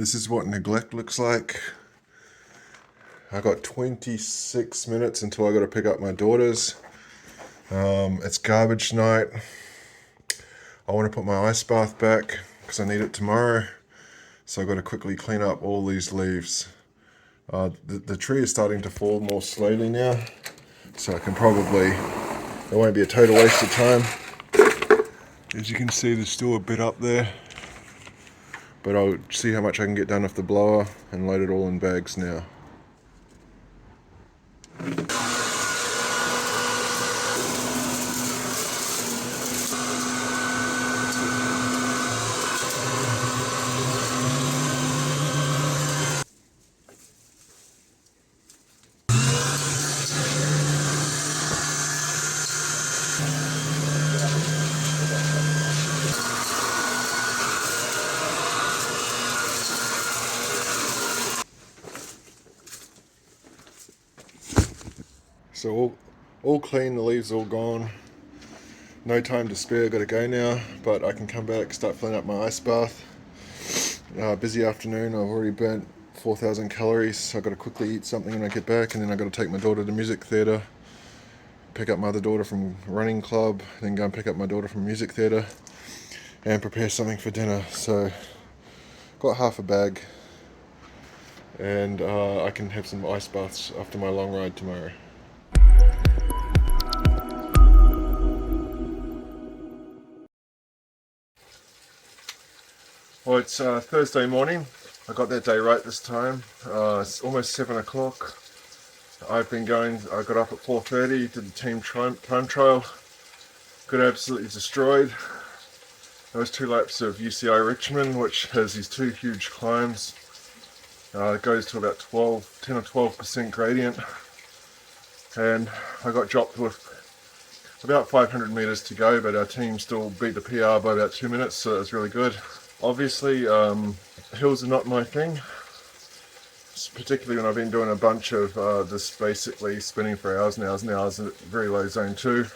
This is what neglect looks like. I got 26 minutes until I got to pick up my daughters. It's garbage night. I want to put my ice bath back because I need it tomorrow. So I've got to quickly clean up all these leaves. The tree is starting to fall more slowly now. So I can probably, it won't be a total waste of time. As you can see, there's still a bit up there. But I'll see how much I can get done with the blower and load it all in bags now. So all clean, the leaves all gone. No time to spare, gotta go now, but I can come back, start filling up my ice bath. Busy afternoon, I've already burnt 4,000 calories, so I've got to quickly eat something when I get back, and then I've got to take my daughter to music theatre, pick up my other daughter from running club, then go and pick up my daughter from music theatre, and prepare something for dinner. So, got half a bag, and I can have some ice baths after my long ride tomorrow. Well, it's Thursday morning. I got that day right this time. It's almost 7 o'clock. I got up at 4:30, did the team time trial. Got absolutely destroyed. There was 2 laps of UCI Richmond, which has these 2 huge climbs. It goes to about 10 or 12% gradient. And I got dropped with about 500 meters to go, but our team still beat the PR by about 2 minutes, so it was really good. Obviously, hills are not my thing, particularly when I've been doing a bunch of this basically spinning for hours and hours and hours at very low zone 2.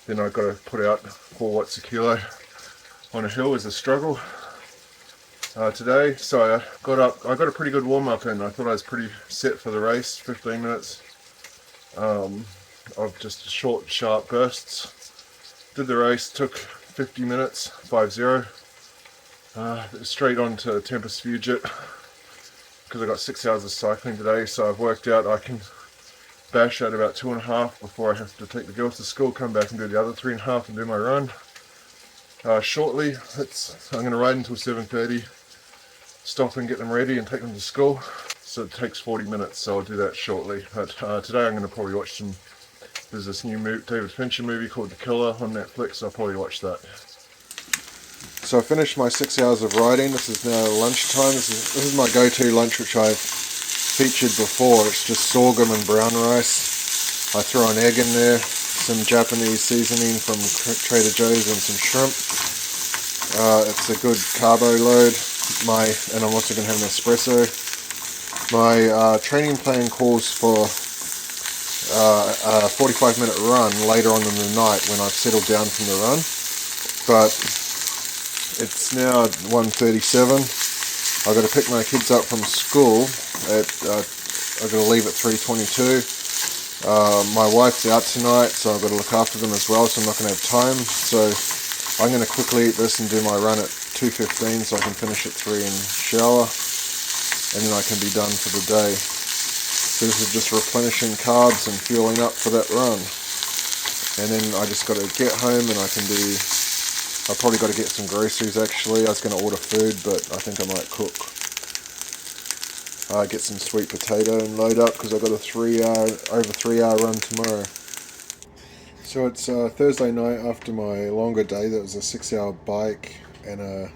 Then I've got to put out 4 watts a kilo on a hill is a struggle today. So I got a pretty good warm up and I thought I was pretty set for the race, 15 minutes of just short, sharp bursts. Did the race, took 50 minutes, 5-0. Straight on to Tempest Fugit because I got 6 hours of cycling today, so I've worked out I can bash out about 2.5 before I have to take the girls to school, come back and do the other 3.5 and do my run. Shortly, I'm going to ride until 7:30, stop and get them ready and take them to school, so it takes 40 minutes, so I'll do that shortly. But today I'm going to probably watch there's this new David Fincher movie called The Killer on Netflix, so I'll probably watch that. So I finished my 6 hours of riding. This is now lunchtime. This is my go-to lunch, which I've featured before. It's just sorghum and brown rice. I throw an egg in there, some Japanese seasoning from Trader Joe's and some shrimp. It's a good carbo load. And I'm also going to have an espresso. My training plan calls for a 45-minute run later on in the night when I've settled down from the run. But it's now 1:37. I've got to pick my kids up from school I've got to leave at 3:22. My wife's out tonight, so I've got to look after them as well, so I'm not going to have time. So I'm going to quickly eat this and do my run at 2:15 so I can finish at 3 and shower, and then I can be done for the day. So this is just replenishing carbs and fueling up for that run. And then I just got to get home and I've probably got to get some groceries actually. I was going to order food, but I think I might cook. Get some sweet potato and load up because I've got a over 3 hour run tomorrow. So it's Thursday night after my longer day. That was a 6 hour bike and a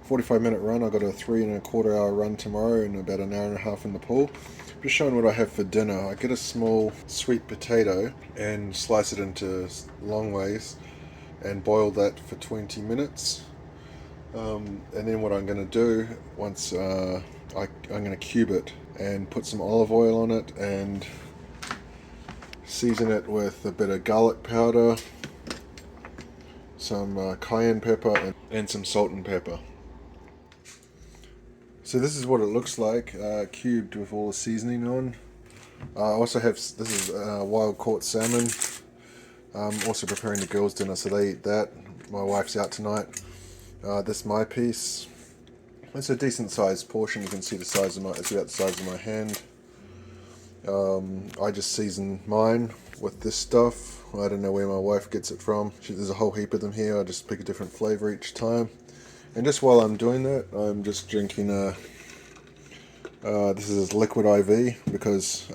45-minute run. I got a 3.25 hour run tomorrow and about an hour and a half in the pool. Just showing what I have for dinner. I get a small sweet potato and slice it into long ways and boil that for 20 minutes. And then what I'm going to do once I'm going to cube it and put some olive oil on it and season it with a bit of garlic powder, some cayenne pepper and some salt and pepper. So this is what it looks like, cubed with all the seasoning on. I also have, this is wild caught salmon. I'm also preparing the girls' dinner, so they eat that. My wife's out tonight. This is my piece. It's a decent sized portion. You can see the size of it's about the size of my hand. I just season mine with this stuff. I don't know where my wife gets it from. There's a whole heap of them here. I just pick a different flavor each time. And just while I'm doing that, I'm just drinking this is liquid IV, because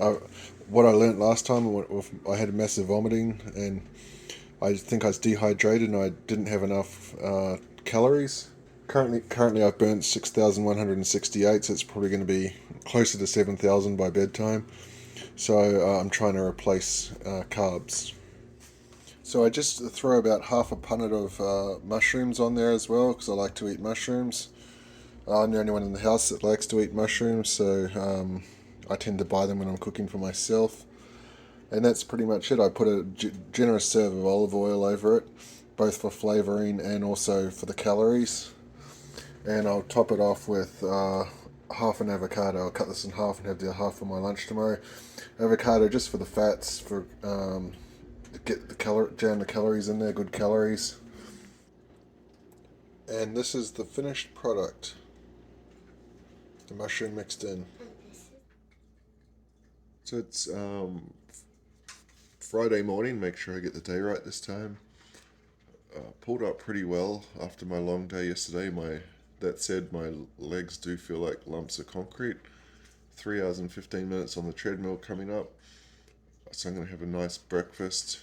what I learnt last time, I had massive vomiting and I think I was dehydrated and I didn't have enough calories. Currently I've burnt 6,168, so it's probably going to be closer to 7,000 by bedtime. So I'm trying to replace carbs. So I just throw about half a punnet of mushrooms on there as well, because I like to eat mushrooms. I'm the only one in the house that likes to eat mushrooms, so I tend to buy them when I'm cooking for myself. And that's pretty much it. I put a generous serve of olive oil over it, both for flavouring and also for the calories. And I'll top it off with half an avocado. I'll cut this in half and have the half for my lunch tomorrow. Avocado just for the fats, for get the jam the calories in there, good calories. And this is the finished product. The mushroom mixed in. So it's Friday morning. Make sure I get the day right this time. Pulled up pretty well after my long day yesterday. That said, my legs do feel like lumps of concrete. 3 hours and 15 minutes on the treadmill coming up. So I'm going to have a nice breakfast.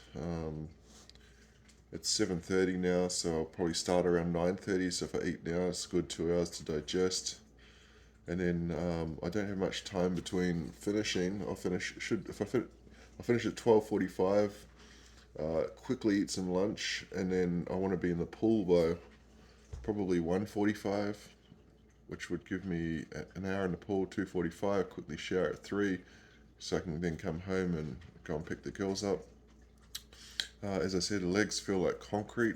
It's 7:30 now, so I'll probably start around 9:30. So if I eat now, it's a good 2 hours to digest. And then I don't have much time between finishing. I'll finish at 12:45. Quickly eat some lunch, and then I want to be in the pool by probably 1:45, which would give me an hour in the pool. 2:45. Quickly shower at 3, so I can then come home and go and pick the girls up. As I said, the legs feel like concrete.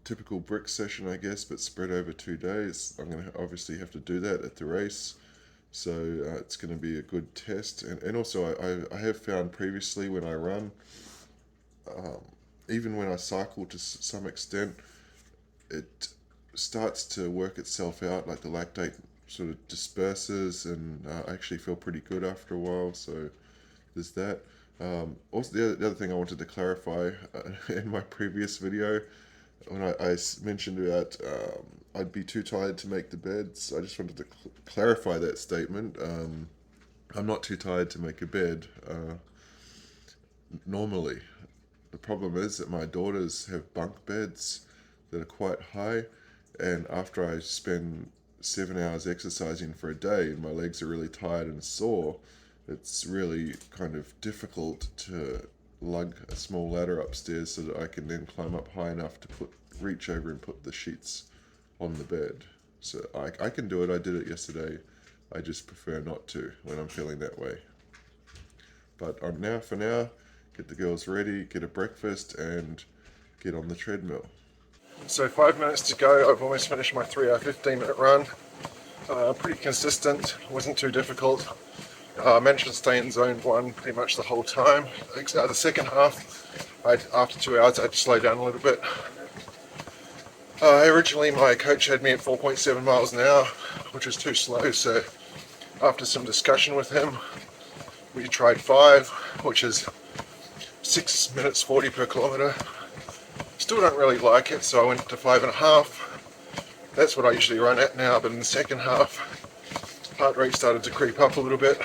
Typical brick session, I guess, but spread over 2 days. I'm going to obviously have to do that at the race, so it's going to be a good test. And also I have found previously when I run, even when I cycle to some extent, it starts to work itself out, like the lactate sort of disperses, and I actually feel pretty good after a while, so there's that. Also, the other thing I wanted to clarify in my previous video, when I mentioned about I'd be too tired to make the beds, I just wanted to clarify that statement. I'm not too tired to make a bed normally. The problem is that my daughters have bunk beds that are quite high, and after I spend 7 hours exercising for a day and my legs are really tired and sore, it's really kind of difficult to lug a small ladder upstairs so that I can then climb up high enough to reach over and put the sheets on the bed. So I can do it. I did it yesterday. I just prefer not to when I'm feeling that way. But for now, get the girls ready, get a breakfast, and get on the treadmill. So 5 minutes to go. I've almost finished my 3 hour 15-minute run. Pretty consistent, wasn't too difficult. I managed to stay in zone 1 pretty much the whole time. The second half, after 2 hours, I had to slow down a little bit. Originally my coach had me at 4.7 miles an hour, which was too slow, so after some discussion with him, we tried 5, which is 6 minutes 40 per kilometre. Still don't really like it, so I went to 5.5. That's what I usually run at now, but in the second half, heart rate started to creep up a little bit,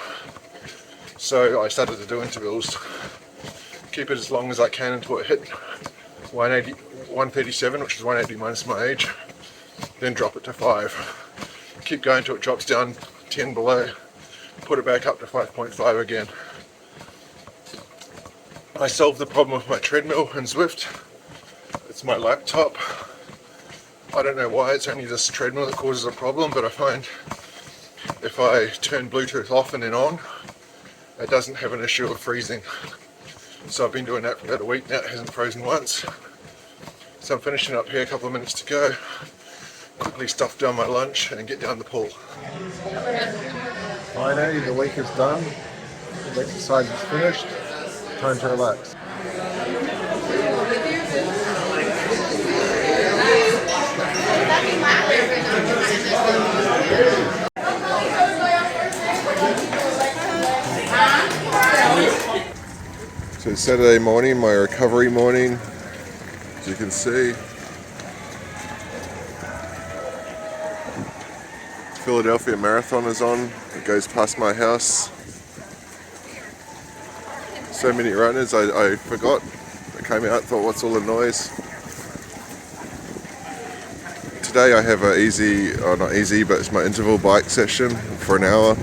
so I started to do intervals. Keep it as long as I can until it hit 137, which is 180 minus my age, then drop it to 5. Keep going till it drops down 10 below, put it back up to 5.5 again. I solved the problem with my treadmill and Zwift. It's my laptop. I don't know why it's only this treadmill that causes a problem, but I find if I turn Bluetooth off and then on, it doesn't have an issue of freezing. So I've been doing that for about a week now. It hasn't frozen once. So I'm finishing up here, a couple of minutes to go. quickly stuff down my lunch and get down the pool. Finally, the week is done. The exercise is finished. Time to relax. So it's Saturday morning, my recovery morning, as you can see. Philadelphia Marathon is on. It goes past my house. So many runners, I forgot. I came out, thought, what's all the noise? Today I have a easy, or not easy, but it's my interval bike session for an hour.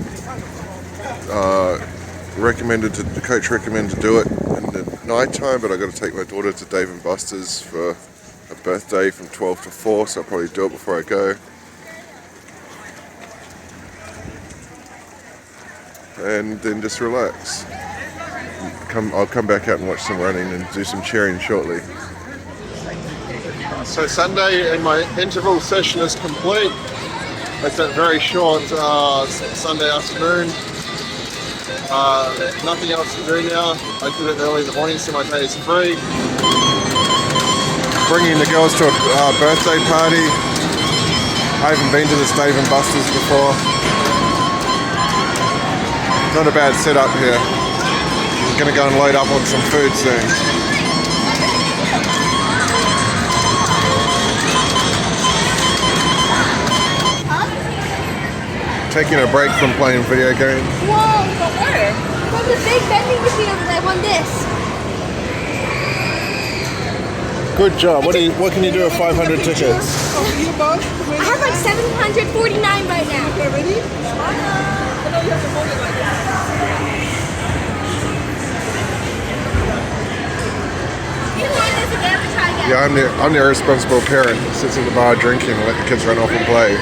The coach recommended to do it in the night time, but I got to take my daughter to Dave & Buster's for a birthday from 12 to 4, so I'll probably do it before I go. And then just relax. I'll come back out and watch some running and do some cheering shortly. So Sunday and my interval session is complete. It's a very short Sunday afternoon. Nothing else to do now. I did it early in the morning, so my day is free. Bringing the girls to a birthday party. I haven't been to this Dave & Buster's before. Not a bad setup here. I'm gonna go and load up on some food soon. Taking a break from playing video games. Whoa, but where? From the big vending machine over there, I won this. Good job. What can you do with 500 tickets? I have like 749 right now. Okay, ready? You want this again? Try again. Yeah, I'm the irresponsible parent who sits at the bar drinking and let the kids run off and play.